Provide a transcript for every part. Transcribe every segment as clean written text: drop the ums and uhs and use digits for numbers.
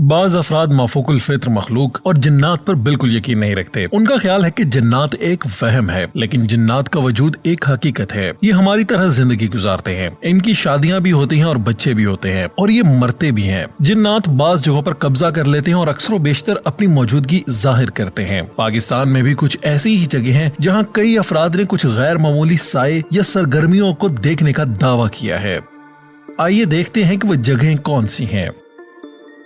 بعض अफराद माफूकुल फित्र मखलूक और जिन्नात पर बिल्कुल यकीन नहीं रखते। उनका ख्याल है कि जिन्नात एक वहम है, लेकिन जिन्नात का वजूद एक हकीकत है। ये हमारी तरह जिंदगी गुजारते हैं, इनकी शादियां भी होती हैं और बच्चे भी होते हैं और ये मरते भी हैं। जिन्नात बाज जगहों पर कब्जा कर लेते हैं और अक्सर बेशतर अपनी मौजूदगी जाहिर करते हैं। पाकिस्तान में भी कुछ ऐसी ही जगह हैं जहां कई अफराद ने कुछ गैर मामूली साए या सरगर्मियों को देखने का दावा किया है। आइए देखते हैं कि वो जगहें कौन सी हैं।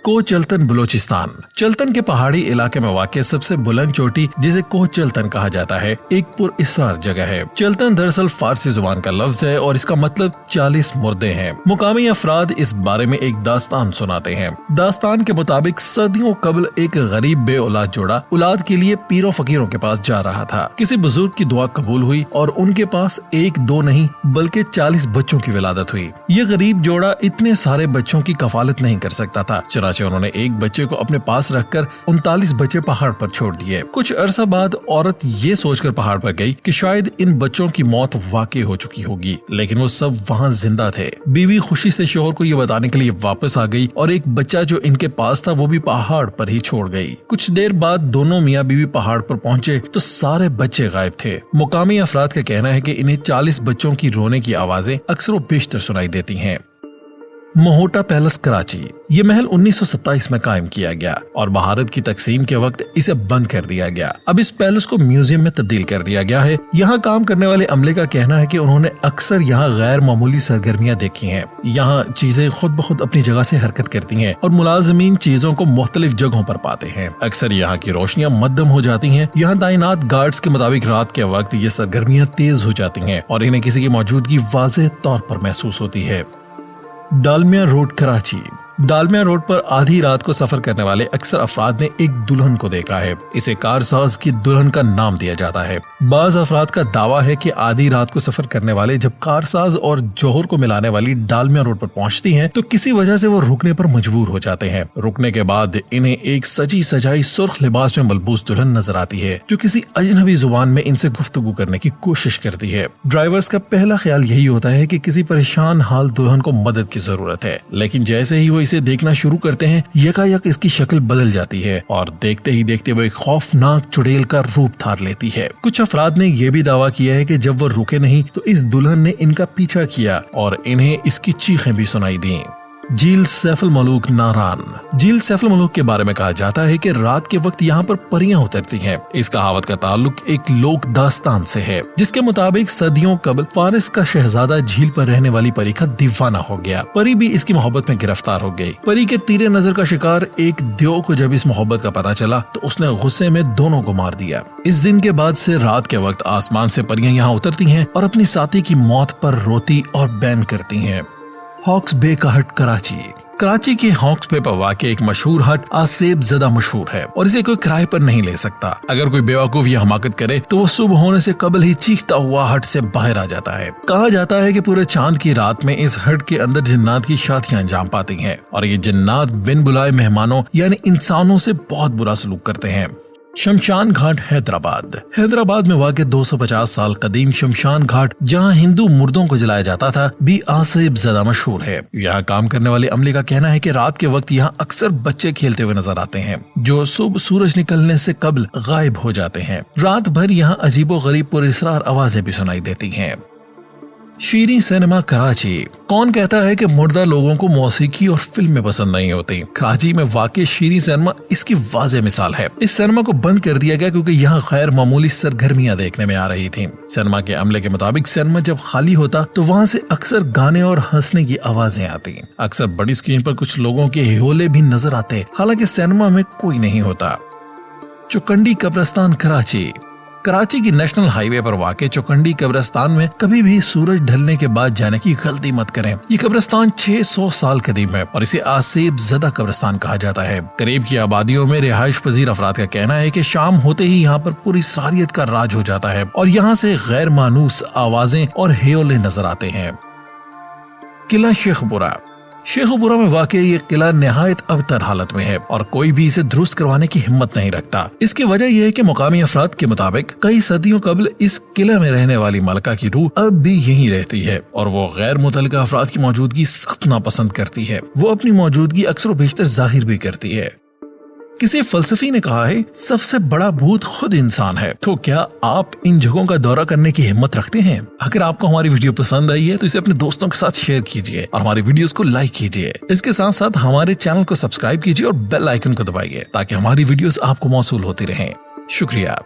कोह चल्तन बलोचिस्तान। चल्तन के पहाड़ी इलाके में वाक़ सबसे बुलंद चोटी, जिसे कोह चल्तन कहा जाता है, एक पुरअसरार जगह है। चल्तन दरअसल फारसी जुबान का लफ्ज है और इसका मतलब 40 मुर्दे हैं। मुकामी अफराद इस बारे में एक दास्तान सुनाते हैं। दास्तान के मुताबिक सदियों कबल एक गरीब बे औलाद जोड़ा औलाद के लिए पीरों फकीरों के पास जा रहा था। किसी बुजुर्ग की दुआ कबूल हुई और उनके पास एक दो नहीं बल्कि 40 बच्चों की विलादत हुई। ये गरीब जोड़ा इतने सारे बच्चों की कफालत नहीं कर सकता था, उन्होंने एक बच्चे को अपने पास रखकर 39 बच्चे पहाड़ पर छोड़ दिए। कुछ अरसा बाद औरत ये सोचकर पहाड़ पर गई कि शायद इन बच्चों की मौत वाकई हो चुकी होगी, लेकिन वो सब वहाँ जिंदा थे। बीवी खुशी से शोहर को ये बताने के लिए वापस आ गई और एक बच्चा जो इनके पास था वो भी पहाड़ पर ही छोड़ गई। कुछ देर बाद दोनों मियाँ बीवी पहाड़ पर पहुँचे तो सारे बच्चे गायब थे। मुकामी अफराद का कहना है कि इन्हें 40 बच्चों की रोने की आवाजें अक्सर बेशतर सुनाई देती हैं। मोहोटा पैलेस कराची। ये महल 1927 में कायम किया गया और भारत की तकसीम के वक्त इसे बंद कर दिया गया। अब इस पैलेस को म्यूजियम में तब्दील कर दिया गया है। यहाँ काम करने वाले अमले का कहना है कि उन्होंने अक्सर यहाँ गैर मामूली सरगर्मियाँ देखी हैं। यहाँ चीजें खुद ब खुद अपनी जगह से हरकत करती हैं और मुलाजमीन चीजों को मुख्तलिफ जगहों पर पाते हैं। अक्सर यहाँ की रोशनियाँ मध्यम हो जाती हैं। यहाँ तैनात गार्ड्स के मुताबिक रात के वक्त ये सरगर्मियाँ तेज हो जाती हैं और इन्हें किसी की मौजूदगी वाज़ेह तौर पर महसूस होती है। डालमिया रोड कराची। डालमिया रोड पर आधी रात को सफर करने वाले अक्सर अफराद ने एक दुल्हन को देखा है। इसे कारसाज की दुल्हन का नाम दिया जाता है। बाज अफराद का दावा है कि आधी रात को सफर करने वाले जब कारसाज और जौहर को मिलाने वाली डालमिया रोड पर पहुंचती हैं, तो किसी वजह से वो रुकने पर मजबूर हो जाते हैं। रुकने के बाद इन्हें एक सजी सजाई सुर्ख लिबास में मलबूस दुल्हन नजर आती है जो किसी अजनबी जुबान में इनसे गुफ्तगू करने की कोशिश करती है। ड्राइवर्स का पहला ख्याल यही होता है कि किसी परेशान हाल दुल्हन को मदद की जरूरत है, लेकिन जैसे ही वो इसे देखना शुरू करते हैं यकायक इसकी शक्ल बदल जाती है और देखते ही देखते वो एक खौफनाक चुड़ैल का रूप धार लेती है। कुछ अफराद ने यह भी दावा किया है कि जब वो रुके नहीं तो इस दुल्हन ने इनका पीछा किया और इन्हें इसकी चीखें भी सुनाई दी। झील सैफुल मलूक नारान। झील सैफुल मलूक के बारे में कहा जाता है कि रात के वक्त यहाँ पर परियां उतरती हैं। इस कहावत का ताल्लुक एक लोक दास्तान से है, जिसके मुताबिक सदियों कबल फारिस का शहजादा झील पर रहने वाली परी का दीवाना हो गया। परी भी इसकी मोहब्बत में गिरफ्तार हो गई। परी के तीरे नजर का शिकार एक द्यो को जब इस मोहब्बत का पता चला तो उसने गुस्से में दोनों को मार दिया। इस दिन के बाद से रात के वक्त आसमान से परियां यहाँ उतरती हैं और अपनी साथी की मौत पर रोती और बैन करती हैं। हॉक्स बे का हट कराची। कराची के हॉक्स बे पर वाक़ एक मशहूर हट आसेब ज़दा मशहूर है और इसे कोई किराए पर नहीं ले सकता। अगर कोई बेवकूफ ये हमाकत करे तो वो सुबह होने से कबल ही चीखता हुआ हट से बाहर आ जाता है। कहा जाता है कि पूरे चांद की रात में इस हट के अंदर जिन्नात की शादियां अंजाम पाती हैं और ये जिन्नात बिन बुलाए मेहमानों यानी इंसानों से बहुत बुरा सलूक करते हैं। शमशान घाट हैदराबाद। हैदराबाद में वाक़ 250 साल कदीम शमशान घाट, जहां हिंदू मुर्दों को जलाया जाता था, भी आसेब ज़दा मशहूर है। यहाँ काम करने वाले अमले का कहना है कि रात के वक्त यहाँ अक्सर बच्चे खेलते हुए नजर आते हैं जो सुबह सूरज निकलने से कबल गायब हो जाते हैं। रात भर यहाँ अजीबो गरीब पुरअसरार आवाजें भी सुनाई देती हैं। शीरी सिनेमा कराची। कौन कहता है कि मुर्दा लोगों को मौसीकी और फिल्में पसंद नहीं होती। कराची में वाक़ई शीरी सिनेमा इसकी वाज़ेह मिसाल है। इस सिनेमा को बंद कर दिया गया क्योंकि यहाँ गैर मामूली सरगर्मियां देखने में आ रही थीं। सिनेमा के अमले के मुताबिक सिनेमा जब खाली होता तो वहाँ से अक्सर गाने और हंसने की आवाजें आती। अक्सर बड़ी स्क्रीन पर कुछ लोगों के हियोले भी नजर आते, हालांकि सिनेमा में कोई नहीं होता। चौकंडी कब्रिस्तान कराची। कराची की नेशनल हाईवे पर वाक़ चौकंडी कब्रिस्तान में कभी भी सूरज ढलने के बाद जाने की गलती मत करें। ये कब्रिस्तान 600 साल कदीम है और इसे आसेब ज़दा कब्रिस्तान कहा जाता है। करीब की आबादियों में रिहाइश पजीर अफराद का कहना है कि शाम होते ही यहाँ पर पूरी सारियत का राज हो जाता है और यहाँ से गैर मानूस आवाजें और हेयोले नजर आते हैं। किला शेखपुरा। शेखुपुरा में वाक़ ये किला निहायत अबतर हालत में है और कोई भी इसे दुरुस्त करवाने की हिम्मत नहीं रखता। इसकी वजह यह है कि मुकामी अफराद के मुताबिक कई सदियों कबल इस किले में रहने वाली मलका की रूह अब भी यहीं रहती है और वो गैर मुतल्लिका अफराद की मौजूदगी सख्त नापसंद करती है। वो अपनी मौजूदगी अक्सर बेशतर जाहिर भी करती है। किसी फलसफी ने कहा है, सबसे बड़ा भूत खुद इंसान है। तो क्या आप इन जगहों का दौरा करने की हिम्मत रखते हैं? अगर आपको हमारी वीडियो पसंद आई है तो इसे अपने दोस्तों के साथ शेयर कीजिए और हमारी वीडियोस को लाइक कीजिए। इसके साथ साथ हमारे चैनल को सब्सक्राइब कीजिए और बेल आइकन को दबाइए ताकि हमारी वीडियोस आपको मौसूल होती रहें। शुक्रिया।